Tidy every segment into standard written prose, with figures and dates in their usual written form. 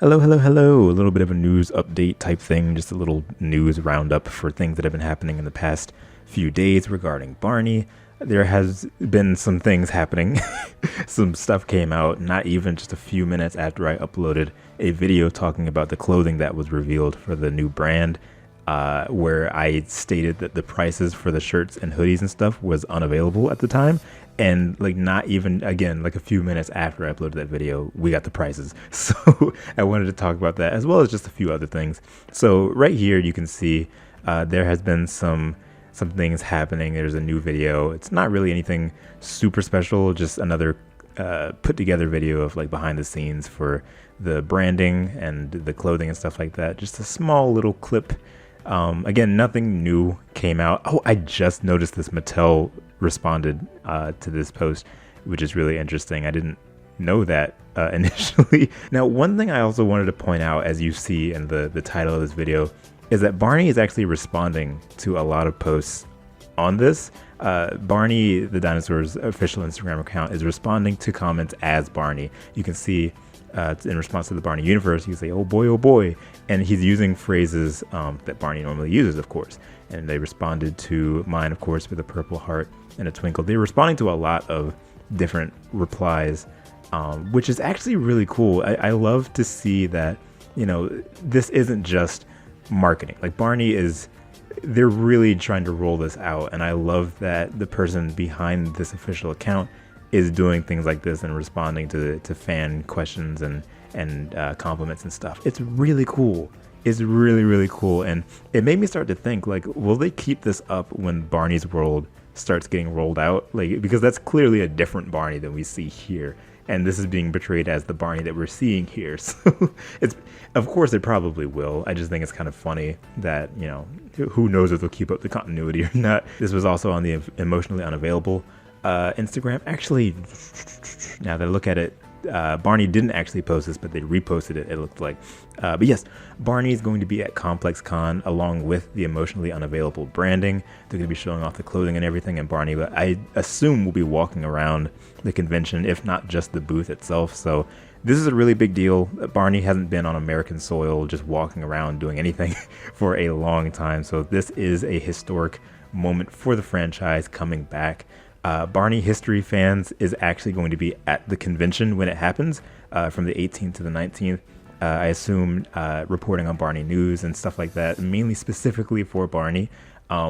Hello, hello, hello. A little bit of a news update type thing, just a little news roundup for things that have been happening in the past few days regarding Barney. There has been some things happening. Some stuff came out not even just a few minutes after I uploaded a video talking about the clothing that was revealed for the new brand, where I stated that the prices for the shirts and hoodies and stuff was unavailable at the time. And like not even, again, like a few minutes after I uploaded that video, we got the prices. So I wanted to talk about that as well as just a few other things. So right here you can see there has been some things happening. There's a new video. It's not really anything super special, just another put together video of like behind the scenes for the branding and the clothing and stuff like that. Just a small little clip. Again, nothing new came out. Oh, I just noticed this. Mattel responded to this post, which is really interesting. I didn't know that initially. Now, one thing I also wanted to point out, as you see in the title of this video, is that Barney is actually responding to a lot of posts on this. Barney, the dinosaur's official Instagram account, is responding to comments as Barney. You can see in response to the Barney universe, you say, oh boy, and he's using phrases that Barney normally uses, of course. And they responded to mine, of course, with a purple heart and a twinkle. They're responding to a lot of different replies, which is actually really cool. I love to see that, you know, this isn't just marketing. Like they're really trying to roll this out. And I love that the person behind this official account is doing things like this and responding to fan questions and compliments and stuff. It's really cool. It's really, really cool. And it made me start to think, like, will they keep this up when Barney's World starts getting rolled out? Like, because that's clearly a different Barney than we see here. And this is being portrayed as the Barney that we're seeing here. So of course it probably will. I just think it's kind of funny that, you know, who knows if they'll keep up the continuity or not. This was also on the emotionally unavailable Instagram. Actually, now that I look at it, Barney didn't actually post this, but they reposted it, it looked like. But yes, Barney is going to be at ComplexCon along with the emotionally unavailable branding. They're going to be showing off the clothing and everything, and Barney, I assume, will be walking around the convention, if not just the booth itself. So this is a really big deal. Barney hasn't been on American soil just walking around doing anything for a long time. So this is a historic moment for the franchise coming back. Barney History Fans is actually going to be at the convention when it happens, from the 18th to the 19th. I assume reporting on Barney news and stuff like that, mainly specifically for Barney,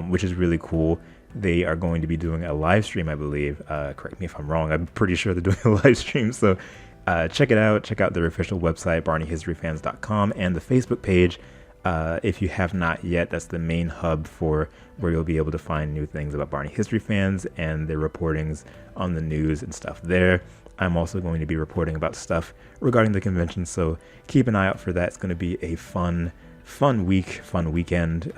which is really cool. They are going to be doing a live stream, I believe. Correct me if I'm wrong. I'm pretty sure they're doing a live stream. So check it out. Check out their official website, BarneyHistoryFans.com, and the Facebook page. If you have not yet, that's the main hub for where you'll be able to find new things about Barney History Fans and their reportings on the news and stuff there. I'm also going to be reporting about stuff regarding the convention, so keep an eye out for that. It's going to be a fun weekend.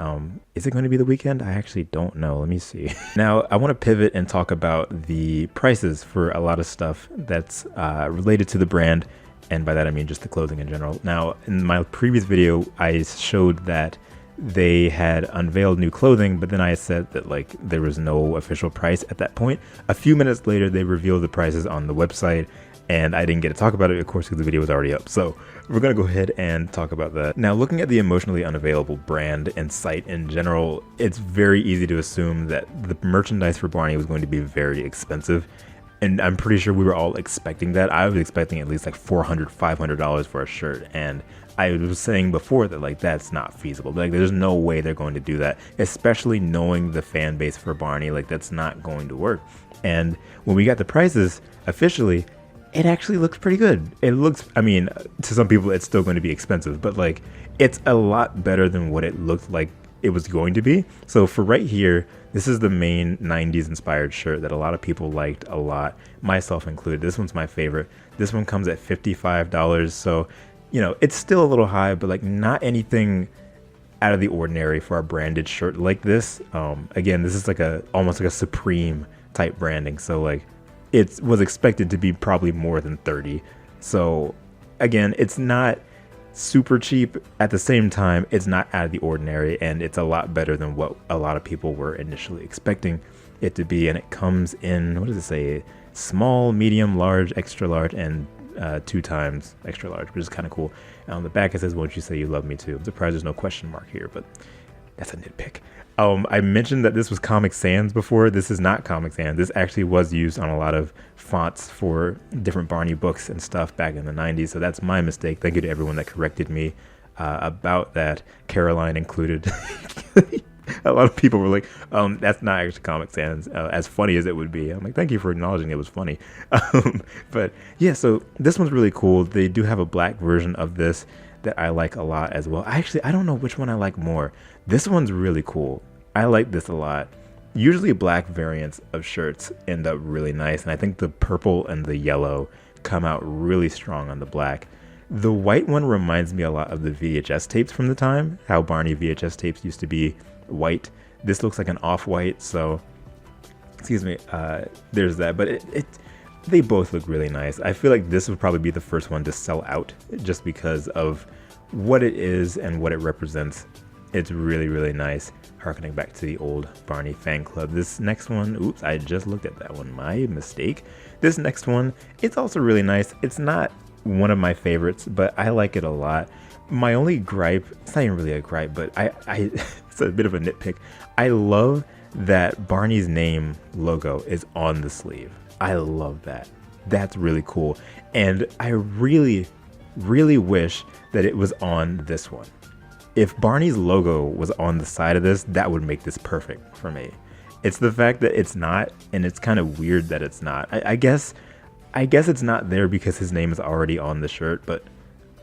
Is it going to be the weekend? I actually don't know. Let me see. Now, I want to pivot and talk about the prices for a lot of stuff that's related to the brand. And by that, I mean just the clothing in general. Now, in my previous video, I showed that they had unveiled new clothing, but then I said that like there was no official price at that point. A few minutes later, they revealed the prices on the website, and I didn't get to talk about it, of course, because the video was already up. So we're going to go ahead and talk about that. Now, looking at the emotionally unavailable brand and site in general, it's very easy to assume that the merchandise for Barney was going to be very expensive. And I'm pretty sure we were all expecting that. I was expecting at least like $400, $500 for a shirt. And I was saying before that like that's not feasible. Like there's no way they're going to do that, especially knowing the fan base for Barney. Like that's not going to work. And when we got the prices officially, it actually looks pretty good. It looks, I mean, to some people it's still going to be expensive, but like it's a lot better than what it looked like it was going to be. So for right here, this is the main 90s inspired shirt that a lot of people liked a lot, myself included. This one's my favorite. This one comes at $55. So, you know, it's still a little high, but like not anything out of the ordinary for a branded shirt like this. Again, this is like almost like a Supreme type branding. So like it was expected to be probably more than 30. So again, it's not super cheap. At the same time, it's not out of the ordinary, and it's a lot better than what a lot of people were initially expecting it to be. And it comes in, what does it say, small, medium, large, extra large, and 2 times extra large, which is kind of cool. And on the back it says, "Won't you say you love me too?" I'm surprised there's no question mark here, but that's a nitpick. I mentioned that this was Comic Sans before. This is not Comic Sans. This actually was used on a lot of fonts for different Barney books and stuff back in the 90s. So that's my mistake. Thank you to everyone that corrected me about that, Caroline included. A lot of people were like, that's not actually Comic Sans, as funny as it would be. I'm like, thank you for acknowledging it was funny. But yeah, so this one's really cool. They do have a black version of this that I like a lot as well. I don't know which one I like more. This one's really cool. I like this a lot. Usually black variants of shirts end up really nice, and I think the purple and the yellow come out really strong on the black. The white one reminds me a lot of the VHS tapes from the time, how Barney VHS tapes used to be white. This looks like an off-white, so excuse me, there's that. But they both look really nice. I feel like this would probably be the first one to sell out just because of what it is and what it represents. It's really, really nice, harkening back to the old Barney fan club. This next one, oops, I just looked at that one, my mistake. This next one, it's also really nice. It's not one of my favorites, but I like it a lot. My only gripe, it's not even really a gripe, but it's a bit of a nitpick. I love that Barney's name logo is on the sleeve. I love that. That's really cool. And I really, really wish that it was on this one. If Barney's logo was on the side of this, that would make this perfect for me. It's the fact that it's not, and it's kind of weird that it's not. I guess it's not there because his name is already on the shirt, but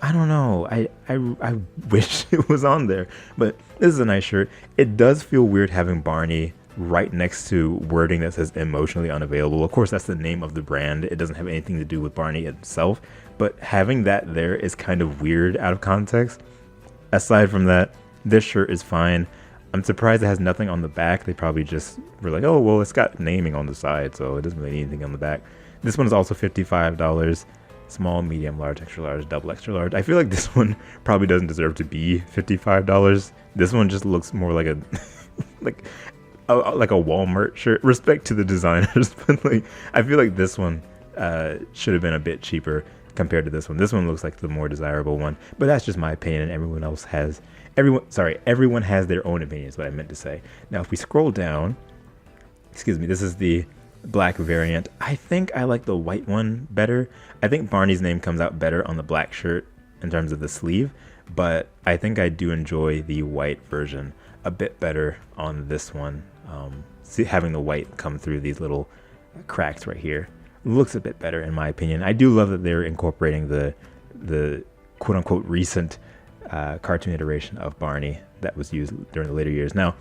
I don't know. I wish it was on there. But this is a nice shirt. It does feel weird having Barney right next to wording that says emotionally unavailable. Of course, that's the name of the brand. It doesn't have anything to do with Barney itself, but having that there is kind of weird out of context. Aside from that, this shirt is fine. I'm surprised it has nothing on the back. They probably just were like, oh, well, it's got naming on the side, so it doesn't really need anything on the back. This one is also $55. Small, medium, large, extra large, double extra large. I feel like this one probably doesn't deserve to be $55. This one just looks more like a like a Walmart shirt. Respect to the designers, but like I feel like this one should have been a bit cheaper compared to this one. This one looks like the more desirable one, but that's just my opinion, and everyone has their own opinion is what I meant to say. Now if we scroll down, excuse me, this is the black variant. I think I like the white one better. I think Barney's name comes out better on the black shirt in terms of the sleeve, but I think I do enjoy the white version a bit better on this one. Having the white come through these little cracks right here looks a bit better in my opinion. I do love that they're incorporating the quote-unquote recent cartoon iteration of Barney that was used during the later years. Now,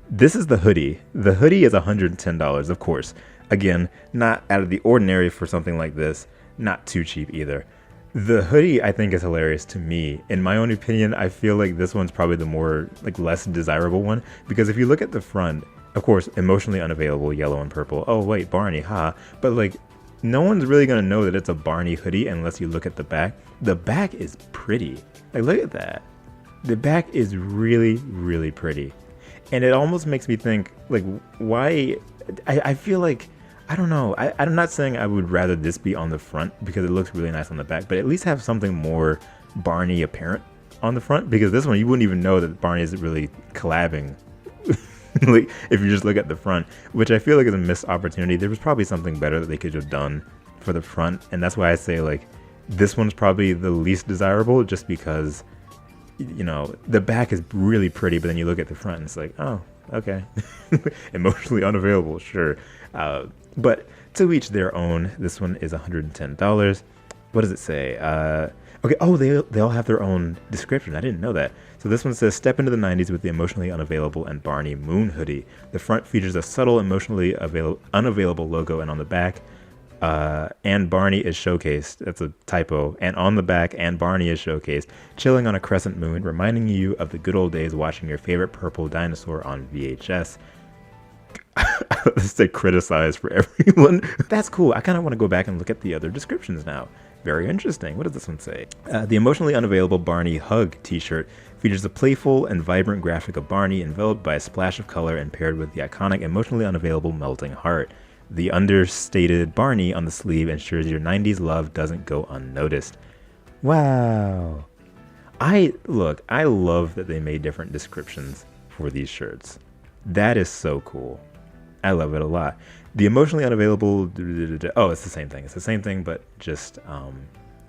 this is the hoodie. The hoodie is $110, of course. Again, not out of the ordinary for something like this, not too cheap either. The hoodie I think is hilarious to me. In my own opinion, I feel like this one's probably the more less desirable one, because if you look at the front, of course, emotionally unavailable, yellow and purple. Oh wait, Barney, ha. But no one's really gonna know that it's a Barney hoodie unless you look at the back. The back is pretty. Look at that. The back is really, really pretty. And it almost makes me think, why? I feel like, I don't know. I'm not saying I would rather this be on the front because it looks really nice on the back, but at least have something more Barney apparent on the front, because this one, you wouldn't even know that Barney isn't really collabing. If you just look at the front, which I feel like is a missed opportunity. There was probably something better that they could have done for the front. And that's why I say this one's probably the least desirable, just because, the back is really pretty, but then you look at the front and it's like, oh, okay. Emotionally unavailable, sure. But to each their own. This one is $110. What does it say? Okay, oh, they all have their own description. I didn't know that. So this one says, step into the 90s with the emotionally unavailable and Barney Moon hoodie. The front features a subtle emotionally unavailable logo, and on the back, and Barney is showcased. That's a typo. And on the back, and Barney is showcased, chilling on a crescent moon, reminding you of the good old days watching your favorite purple dinosaur on VHS. Let's say criticized for everyone. That's cool. I kind of want to go back and look at the other descriptions now. Very interesting. What does this one say? The emotionally unavailable Barney Hug t-shirt features a playful and vibrant graphic of Barney enveloped by a splash of color and paired with the iconic emotionally unavailable melting heart. The understated Barney on the sleeve ensures your 90s love doesn't go unnoticed. Wow. I love that they made different descriptions for these shirts. That is so cool. I love it a lot. The emotionally unavailable, oh, it's the same thing. It's the same thing, but just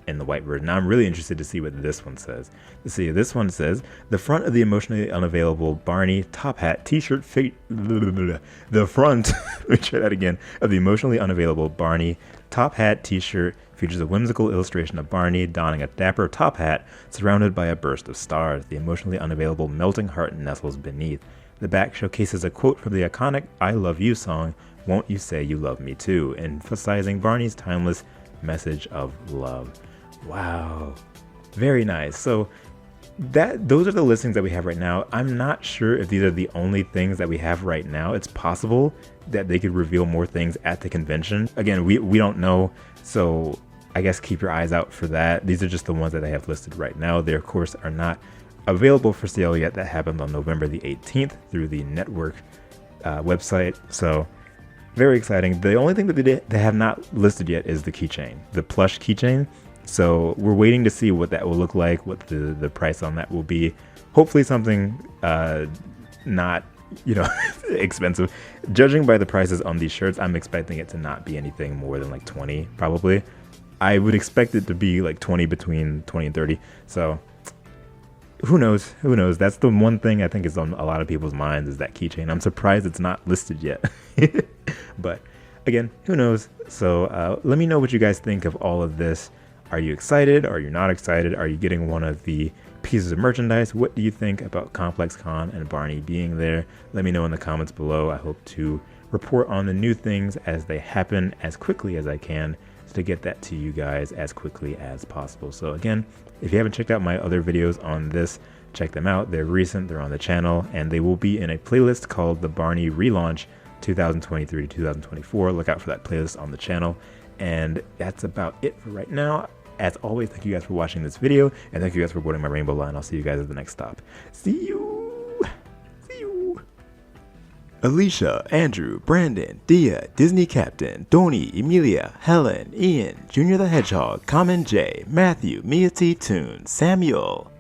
in the white version. Now I'm really interested to see what this one says. Let's see, this one says, the front of the emotionally unavailable Barney Top Hat t-shirt the front, let me try that again, of the emotionally unavailable Barney Top Hat t-shirt features a whimsical illustration of Barney donning a dapper top hat surrounded by a burst of stars. The emotionally unavailable melting heart nestles beneath. The back showcases a quote from the iconic I Love You song, Won't You Say You Love Me Too, emphasizing Barney's timeless message of love. Wow, very nice. So those are the listings that we have right now. I'm not sure if these are the only things that we have right now. It's possible that they could reveal more things at the convention. Again, we don't know, so I guess keep your eyes out for that. These are just the ones that they have listed right now. They of course are not available for sale yet. That happened on November the 18th through the network website. So very exciting. The only thing that they have not listed yet is the keychain, the Plush keychain. So we're waiting to see what that will look like, what the price on that will be. Hopefully something not, expensive. Judging by the prices on these shirts, I'm expecting it to not be anything more than like 20 probably. I would expect it to be like 20, between 20 and 30. So who knows? Who knows? That's the one thing I think is on a lot of people's minds, is that keychain. I'm surprised it's not listed yet. But again, who knows? So let me know what you guys think of all of this. Are you excited? Are you not excited? Are you getting one of the pieces of merchandise? What do you think about ComplexCon and Barney being there? Let me know in the comments below. I hope to report on the new things as they happen as quickly as I can, to get that to you guys as quickly as possible. So again, if you haven't checked out my other videos on this, check them out. They're recent, they're on the channel, and they will be in a playlist called the Barney Relaunch 2023 to 2024. Look out for that playlist on the channel. And that's about it for right now. As always, thank you guys for watching this video, and thank you guys for boarding my rainbow line. I'll see you guys at the next stop. See you. See you. Alicia, Andrew, Brandon, Dia, Disney Captain, Donnie, Emilia, Helen, Ian, Junior the Hedgehog, Common J, Matthew, Mia T. Toon, Samuel,